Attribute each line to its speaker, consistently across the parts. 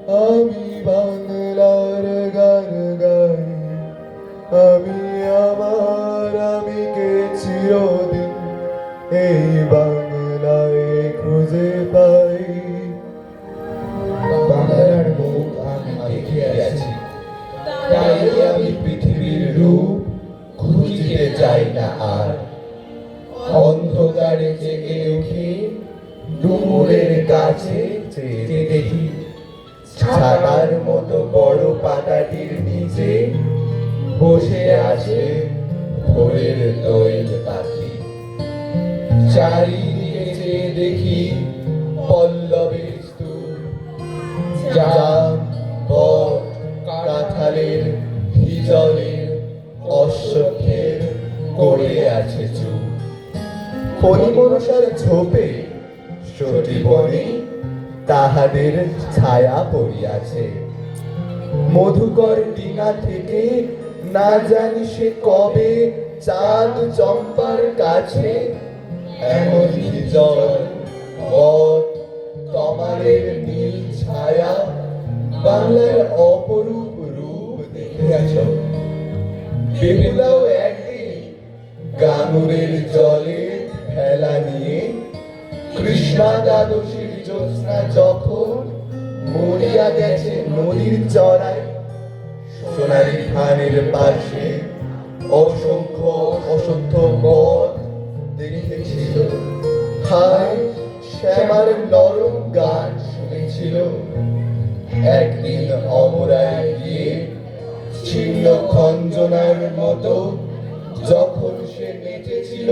Speaker 1: আমি বাংলার গান গাই, আমি আমার আমিকে চিরদিন এই বাংলায় খুঁজে পাই।
Speaker 2: বাংলার মুখ আমি দেখে আছি, তাই আমি পৃথিবীর রূপ খুঁজিতে যাই না আর। অন্ধকারে জেগে উঠি, ডুমুরের গাছে চেয়ে দেখি, ছাতার মতো বড় পাতাটির নিচে বসে আছে ভোরের দোয়েল পাখি। চারিদিকে চেয়ে দেখি পল্লবের স্তূপ, জাম, বট, কাঁঠালের, হিজলের, অশ্বত্থের গড়ে আছে চুপ। ফণিমনসার ঝোপে সতী বনে তাহাদের ছায়া পড়িয়াছে। মধুকর ডিঙা থেকে না জানি সে কবে চাঁদ চম্পার কাছে এমন জল, বট, তমালের নীল ছায়া বাংলার অপরূপ রূপ দেখিয়াছ। বেহুলাও একদিন গাঙ্গুরের জলে ভেলা নিয়ে কৃষ্ণা দ্বাদশীর জ্যোৎস্না যখন মরিয়া গেছে নদীর চড়ায়, সোনালী ধানের পাশে অসংখ্য অসংখ্য বট দেখেছিল। হায় শ্যামার নরম গান শুনেছিল। একদিন অমরায় গিয়ে ছিন্ন খঞ্জনার মতো যখন সে নেচেছিল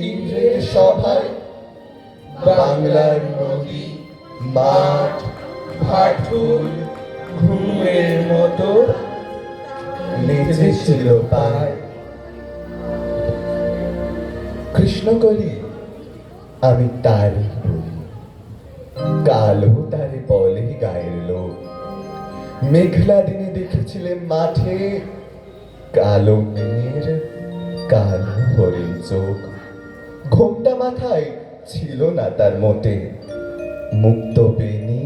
Speaker 2: ইন্দ্রের সভায়, বাংলার নদী, মাঠ, ভাটুল ঘুমের মতো নেচেছিল পায়। কৃষ্ণকলি আমি তারই বলি, কালো তারে বলে গায়ের লোক। মেঘলা দিনে দেখেছিলেন মাঠে কালো মেয়ের কালো হরিণ চোখ। ঘোমটা মাথায় ছিল না তার মোটে, মুক্ত বেনি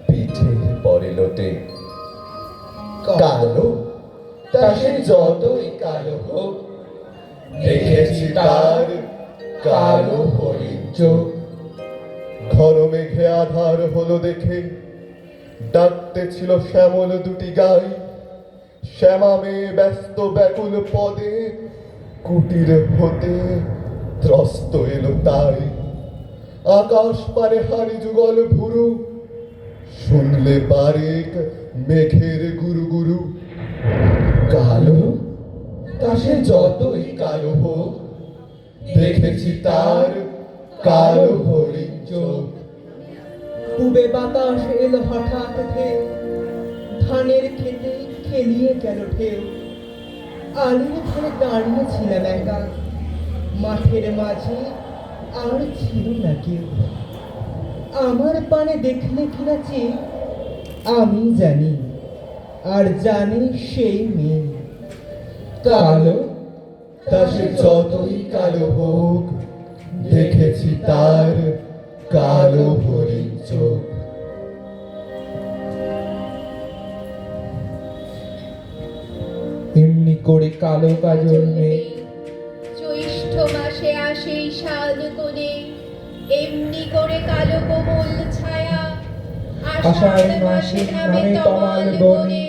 Speaker 2: পিঠের পরে লোটে। কালো তা সে যতই কালো হোক, দেখেছি তার কালো হরিণ চোখ। ঘন মেঘে আধার হলো দেখে ডাকতে ছিল শ্যামল দুটি গাই। শ্যামা মেয়ে ব্যস্ত ব্যাকুল পদে কুটির হতে ত্রস্ত এলো তাই। আকাশ পারে হারি যুগল ভুরু, শুনলে বারেক মেঘের গুরু গুরু। কালো তা সে যতই কালো হোক, দেখেছি তার কালো হরিণ চোখ।
Speaker 3: পূবে বাতাস এলো হঠাৎ ঢেউ, ধানের খেতে খেলিয়ে গেল ঢেউ। আলির ধারে দাঁড়িয়েছিলাম একা, মাঠের মাঝে আর ছিল না কেউ। আমার পানে দেখলে কিনা চেয়ে আমি জানি, আর জানে সেই মেয়ে।
Speaker 1: কালো তা সে যতই কালো হোক, দেখেছি তার কালো হরিণ চোখ।
Speaker 2: এমনি করে কালো কাজল মেঘ
Speaker 4: জ্যৈষ্ঠ মাসে আসে শাল কোণে, এমনি করে কালো কোমল ছায়া
Speaker 2: আষাঢ় মাসে নামে তমাল বনে,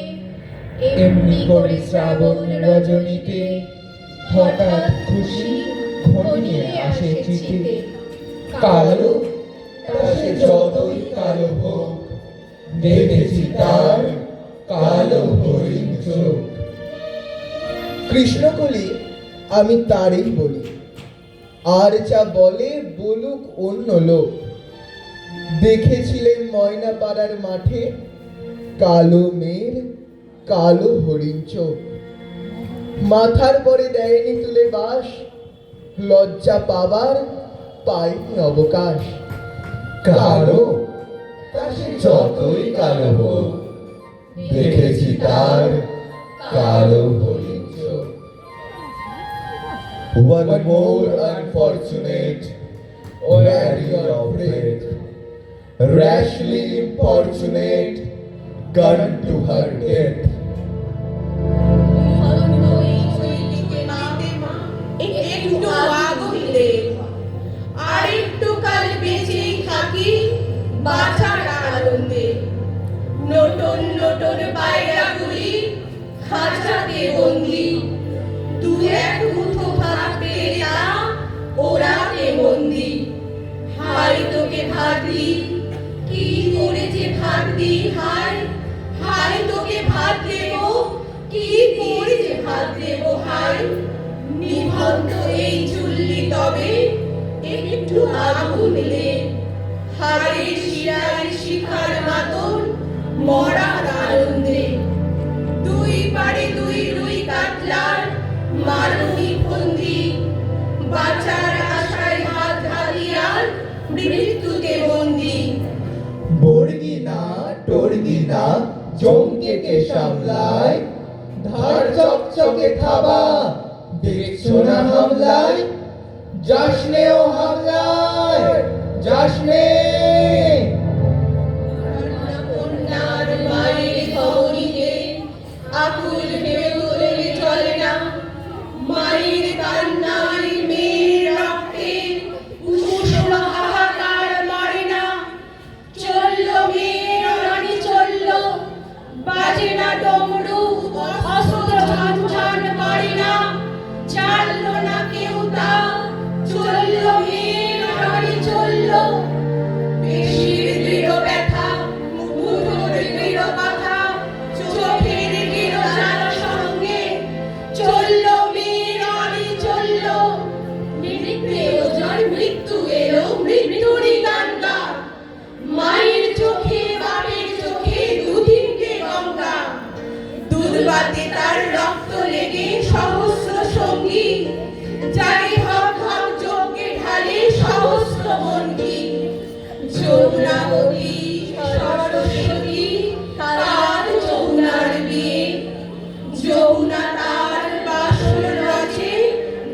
Speaker 2: এমনি করে শ্রাবণ রজনীতে হঠাৎ খুশি ঘনিয়ে আসে চিতে। কালো তা সে যতই কালো হোক, দেখেছি তার কালো হরিণ চোখ।
Speaker 3: কৃষ্ণকলি আমি তারই বলি, আর যা বলে বলুক অন্য লোক। দেখেছিলেন ময়না পাড়ার মাঠে কালো মেয়ের কালো হরিণ চোখ। মাথার পরে দেয়নি তুলে বাস, লজ্জা পাবার পায়নি অবকাশ।
Speaker 1: কালো তা সে যতই কালো হোক, দেখেছি তার কালো হরিণ চোখ। One more unfortunate, wary of fate, rashly importunate, gun to her death.
Speaker 5: একটু আগুন দে, আর একটু কাল বেঁচেই থাকি বাঁচার আনন্দে। নতুন নতুন পায়রাগুলি খাঁচাতে বন্দি, দু এক মুঠো ভাত পেয়ে যা ওরাতে বন্দি। হাই তোকে ভাত দি, কি করে যে ভাত দি, হাই হাই তোকে ভাত দেব, কি করে যে ভাত দেব, হাই নিভন্ত এই চুল্লি তবে একটু আগুন দে। হাড়ের শিরায় শিখার মাতন মরার আনন্দে। দুই পারে দুই রুই কাতলার মারুনি ফন্দি, বাঁচার আশায় হাত হাতিয়ার মৃত্যুতে বন্দি।
Speaker 1: বর্গি না টর্গি না জমকে সামলায়, ধার চকচকে থাবা দেখছো না হামলায়, যাসনে ও হামলায় যাসনে।
Speaker 5: কন্যার মায়ের ধমনীতে আকুল ভেবে তোলে চলে না, মায়ের কান্নায় মেয়ের রক্তে উষ্ণ হাহাকার মরে না। চলল মেয়ের রানী চলল, বাজে না ডমরু, অস্ত্র ঝনঝন করে না, জানল না কেউ তা। চলল মেয়ের রানী চলল, পেশির দৃঢ় ব্যথা, মুঠোর দৃঢ় কথা, চোখের দৃঢ় জ্বালা সঙ্গে। চলল মেয়ের রানী চলল, মৃত্যু যার মৃত্যু এলো মৃত্যুরই গান গা। মায়ের চোখে বাপের চোখে দুদিনকে গঙ্গা, দুধবাতে তার রক্ত লেগে সহস্র সঙ্গী, জাগে হক হক যজ্ঞে ঢালে সহস্র বন্দী। যমুনাবতী সরস্বতী তার যমুনার বিয়ে, যমুনা তার বাসর রচে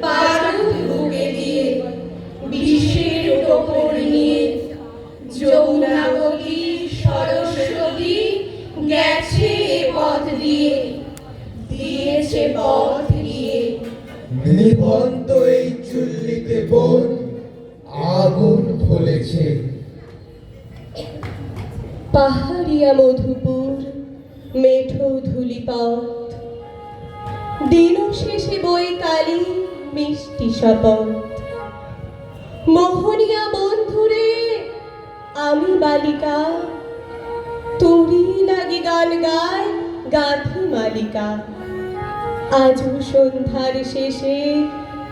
Speaker 5: বারুদ বুকে দিয়ে, বিষের টোপর নিয়ে। যমুনাবতী সরস্বতী গেছে এ পথ দিয়ে, দিয়েছে পথ দিয়ে।
Speaker 1: নিভন্ত এই চুল্লিতে বোন আগুন ফলেছে।
Speaker 5: পাহাড়িয়া মধুপুর মেঠো ধুলিপথ, দিন শেষে বই কালি মিষ্টি শপথ। মোহনিয়া বন্ধুরে আমি বালিকা, তোরই লাগি গান গায় গাথি মালিকা। আজও সন্ধ্যার শেষে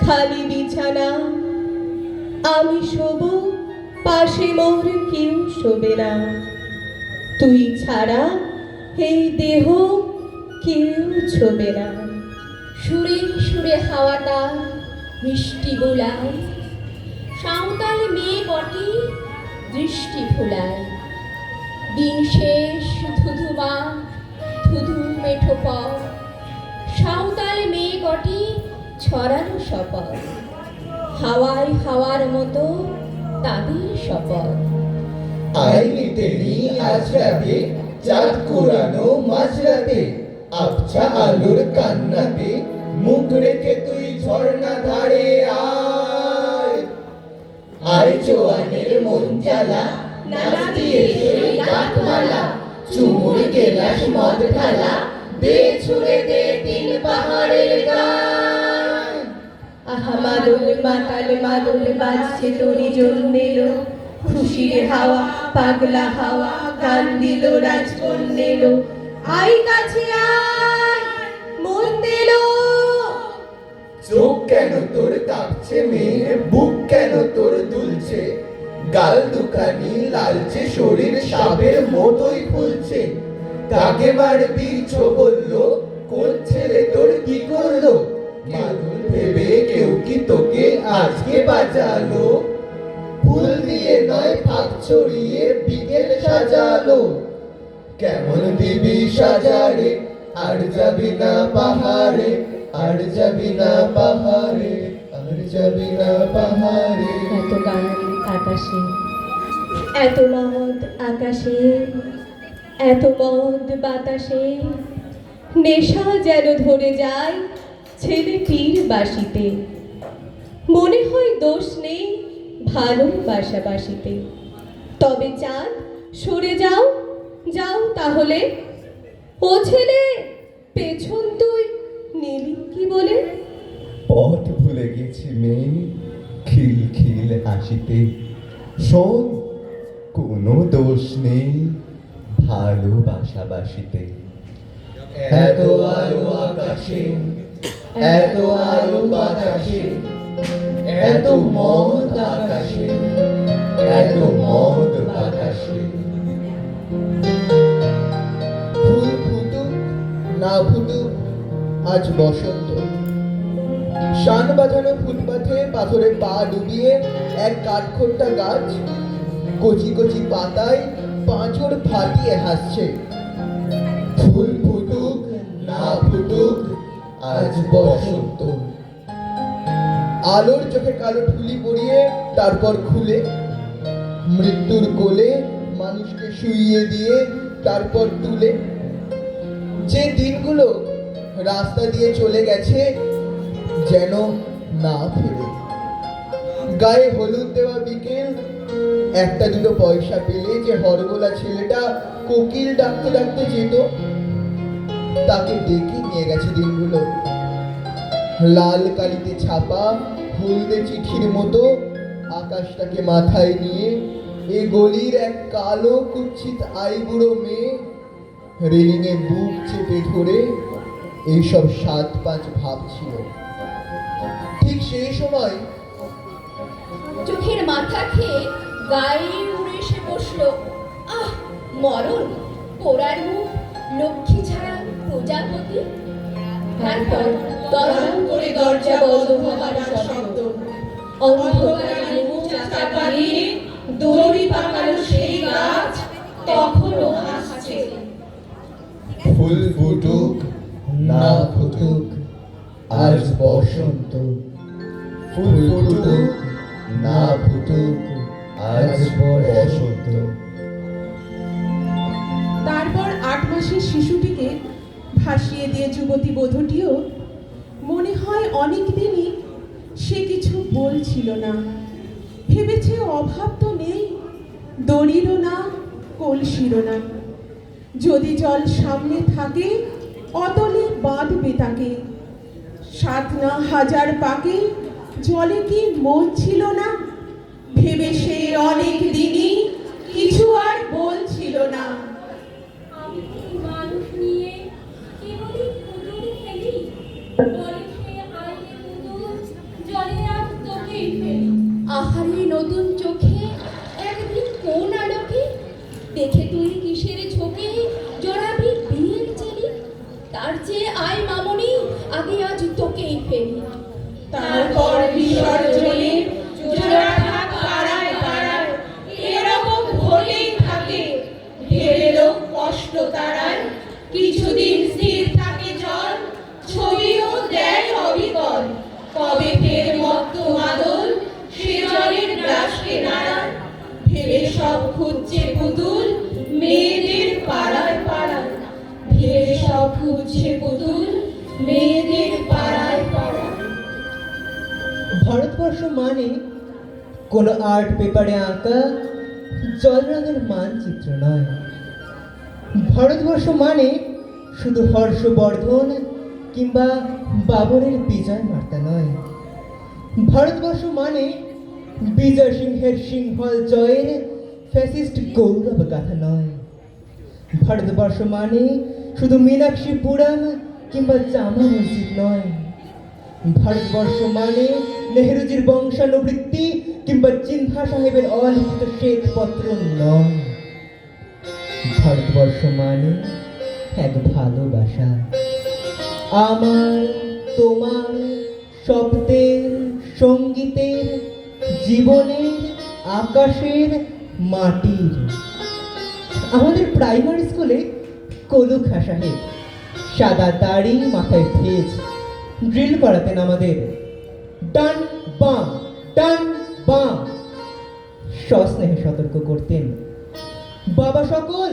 Speaker 5: খালি বিছানা, আমি শোব পাশে মোর কেউ শোবে না। তুই ছাড়া এই দেহ কেউ ছোবে না।
Speaker 4: সুরে সুরে হাওয়াটা মিষ্টি গোলায়, সাঁওতাল মেয়ে কটি দৃষ্টি ফুলায়। দিন শেষ ধুধুমা ধুধু মেঠো পথ, সাঁওতাল মেয়ে কটি ছড়ানো শপথ। হাওয়ায় হাওয়ার মতো তাদের শপথ।
Speaker 1: আইনি তেনি আজ রাতে চাঁদ কোরানো মাঝরাতে, আবছা আলোর কান্নাতে মুখ রেখে তুই ঝর্ণা ধারে আয়। আয় জোয়ানের মন জ্বালা, নাচ দিয়ে সেই গাঁথমালা, চুমুর গেলাস মদ ঢালা, দে ছুড়ে দে তিন পাহাড়ের গান।
Speaker 5: আহা মাদল মাতাল মাদল বাজছে তোরি জন্মেলো, খুশির হাওয়া পাগলা হাওয়া গান দিল রাজকন্যেলো। আই কাছে আয় মন দিল,
Speaker 1: চোখ কেন তোর কাঁপছে মেয়ে, বুক কেন তোর দুলছে, গাল দুখানি লালচে, শরীর সাপের মতোই ফুলছে। কাকে মারবি ছো বললো, কোন ছেলে তোর কি করলো, মাদুল ভেবে কেউ কি তোকে আজকে বাঁচালো। ফুল দিয়ে নয় ফাঁক ছড়িয়ে বিকেল সাজালো, কেমন দিবি সাজারে, আর যাবি না পাহাড়ে, আর যাবি না পাহাড়ে, আর যাবি না পাহাড়ে।
Speaker 5: এত গান আকাশে, এত মত আকাশে, এত মদ বাতাসে নেশা যেন ধরে যায় ছেলেটির বাসিতে, মনে হয় দোষ নেই ভালোবাসা বাসিতে। তবে চাঁদ সরে যাও, যাও তাহলে। ও ছেলে, পেছন তুই নিলি কি বলে?
Speaker 2: পথ ভুলে গেছি মেয়ে, খিল খিল হাসিতে। শোন, কোনো দোষ নেই ভালোবাসা বাসিতে।
Speaker 1: এত আলো আকাশে, এত আলো বাতাসে, এত মদ আকাশে, এত মদ বাতাসে।
Speaker 3: ফুল ফুটুক না ফুটুক, আজ বসন্ত। শান বাঁধানো ফুটপাথে পাথরে পা ডুবিয়ে এক কাঠখোট্টা গাছ কচি কচি পাতায় পাঁচড় ফাটিয়ে হাসছে।
Speaker 1: ফুল ফুটুক না ফুটুক, আজ বসন্ত।
Speaker 3: আলোর চোখে কালো ঠুলি পরিয়ে তারপর খুলে মৃত্যুর কোলে মানুষকে শুইয়ে দিয়ে তারপর তুলে, যে দিনগুলো রাস্তা দিয়ে চলে গেছে যেন না ফেরে। গায়ে হলুদ দেওয়া বিকেল, একটা দুটো পয়সা পেলে যে হরগোলা ছেলেটা কোকিল ডাকতে ডাকতে যেত, তাকে ডেকে নিয়ে গেছে দিনগুলো। লাল কালিতে ছাপা হলদে চিঠির মতো আকাশটাকে মাথায় নিয়ে এ গলির এক কালো কুচ্ছিত আইবুড়ো মেয়ে রেলিংয়ে বুক চেপে ধরে এইসব ৭-৫ ভাবছিল। ঠিক সেই সময়
Speaker 4: চোখের মাথা খেয়ে গায়ে উড়ে এসে বসলো। আহ, মরণ! পোড়ার মুখ, লক্ষ্মী ছাড়া প্রজাপতি। তারপর দরজা করে দরজা বন্ধ হবার শব্দ। অন্ধকারে মুখ চাপা দিয়ে দড়ি পাকালো সেই গাছ তখনও হাসছে।
Speaker 2: ফুল ফুটুক না ফুটুক, আজ বসন্ত। ফুল ফুটুক না ফুটুক, আজ বসন্ত।
Speaker 6: তারপর ৮ মাসের শিশুটিকে ভাসিয়ে দিয়ে যুবতী বধূটিও মনে হয় অনেক দিনই সে কিছু বলছিল না। ভেবেছে অভাব তো নেই, দড়িরও না, কলসিরও না। যদি জল সামনে থাকে অতলে বাঁধবে তাকে। ৭ না হাজার পাকে জলে কি মন ছিল না। ভেবে সে অনেক দিনই কিছু আর বলছিল না।
Speaker 4: আমি কি মানুষ নিয়ে কেবলই পুতুল খেলি? বলে সে আইনে পুতুল, জলে আজ তোকেই ফেলি। আহারে নতুন চোখে একদিন কোন আলোকে দেখে তুই কিসের ঝোঁকে জড়াবি বিয়ের চেলি? তার চেয়ে আয় মামনি, আগে আজ তোকেই ফেলি।
Speaker 5: তারপর বিসর্জনে জোড়া থাক পাড়ায় পাড়ায়, এরকম হলেই থাকে। ঢেলে লোক কষ্ট তারায়, কিছুদিন স্থির থাকে জল, ছবিও দেয় অবিকল। কবে ফের মত্ত মাদল সে জলের গ্রাসকে নাড়ায়। ভেবে সব খুঁজছে পুতুল মেয়েদের পাড়ায় পাড়ায়। ভেবে সব খুঁজছে পুতুল মেয়েদের পাড়ায় পাড়ায়।
Speaker 7: ভারতবর্ষ মানে কোনো আর্ট পেপারে আঁকা জল রঙের মানচিত্র নয়। ভারতবর্ষ মানে শুধু হর্ষবর্ধন কিংবা বাবরের বিজয় বার্তা নয়। ভারতবর্ষ মানে বিজয় সিংহের সিংহল জয়ের ফ্যাসিস্ট গৌরব গাথা নয়। ভারতবর্ষ মানে শুধু মীনাক্ষীপুরম কিংবা জামা মসজিদ নয়। ভারতবর্ষ মানে নেহরুজির বংশানুবৃত্তি কিংবা চিন্তা সাহেবের অলিখিত শ্বেতপত্র নয়। ভারতবর্ষ মানে এক ভালোবাসা, আমার তোমার শব্দের, সঙ্গীতের, জীবনের, আকাশের, মাটির। আমাদের প্রাইমারি স্কুলে কলু খাঁ সাহেব সাদা দাড়ি, মাথায় ফেজ ড্রিল করাতেন আমাদের। ডান বাম, ডান বাম সস্নেহে সতর্ক করতেন। বাবা সকল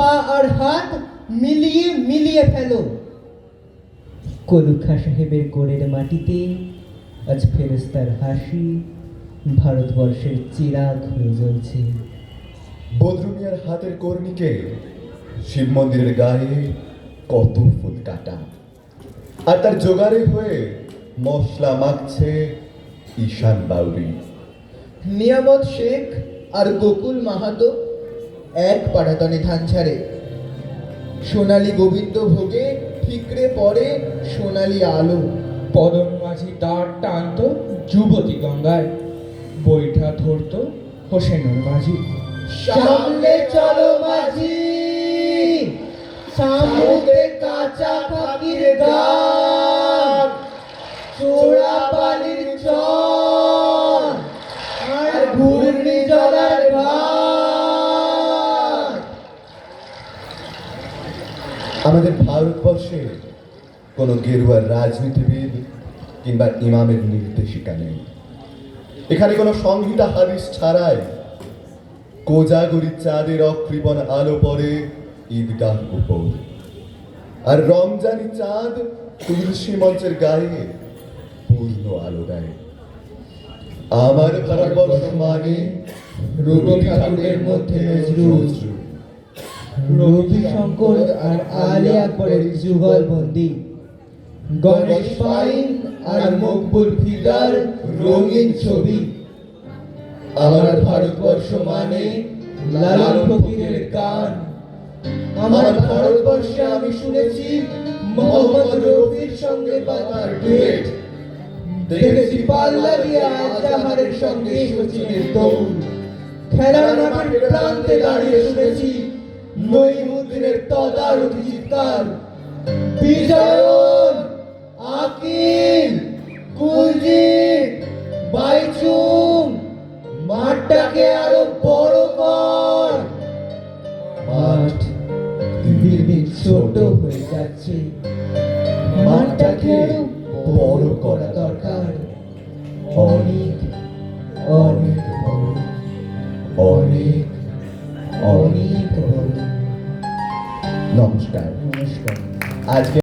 Speaker 7: পা আর হাত মিলিয়ে মিলিয়ে ফেলো। কলুখা সাহেবের গোড়ের মাটিতে আজ ফেরেস্তার হাসি ভারতবর্ষের চিরাগ হয়ে জ্বলছে।
Speaker 2: বদরু মিয়ার হাতের কর্ণিকে শিব মন্দিরের গায়ে কত ফুল কাটা, আর তার জোগাড়ে হয়ে মশলা মাখছে ঈশান বাউরি।
Speaker 3: নিয়ামত শেখ আর গোকুল মাহাতো এক পাটাতনে ধান ছাড়ে। সোনালী গোবিন্দ ভোগে ঠিকরে পড়ে সোনালী আলো।
Speaker 8: পদন মাঝি দাঁড় টানতো যুবতী গঙ্গায়, বৈঠা ধরতো হোসেনুর মাঝি।
Speaker 7: সামনে চলো মাঝি, সামনে কাঁচা পাখির গান, চোরা পানির চর আর ঘূর্ণিঝড়ের ভার।
Speaker 2: আমাদের ভারতবর্ষে কোনো গেরুয়ার রাজনীতিবিদ কিংবা ইমামের নির্দেশিকা নেই। এখানে কোনো সংহিতা হাদিস ছাড়াই কোজাগরি চাঁদের অকৃপণ আলো পড়ে ঈদগাহ উপর, আর রমজানি চাঁদ তুলসী মঞ্চের গায়ে পূর্ণ আলো দেয়। আমার ভারতবর্ষ মানে
Speaker 3: রবি ঠাকুরের মধ্যে নজরুল,
Speaker 7: রবি শঙ্কর আর আলী আকবরের যুগলবন্দি, গণেশ পাইন আর মকবুল ফিদার রঙিন ছবি। আমার ভারতবর্ষ মানে লালন ফকিরের গান। আমার ভারতবর্ষে আমি শুনেছি মোহাম্মদ রফির সঙ্গে বাবার ডুয়েট, দেখেছি পাল্লা দিয়ে আজহারের সঙ্গে সচিনের দৌড়, খেলার মাঠের প্রান্তে দাঁড়িয়ে শুনেছি নঈমুদ্দিনের তদারকি চিৎকার। বিজয়ন, আকিল, কুলজিৎ, বাইচুং, মাঠটাকে আরো বড় কর। মাঠ দিন দিন ছোট হয়ে যাচ্ছে, মাঠটাকে আরো বড় করা দরকার। অনেক অনেক বড়, অনেক অনেক বড়।
Speaker 2: নমস্কার।
Speaker 7: নমস্কার।
Speaker 2: আজকে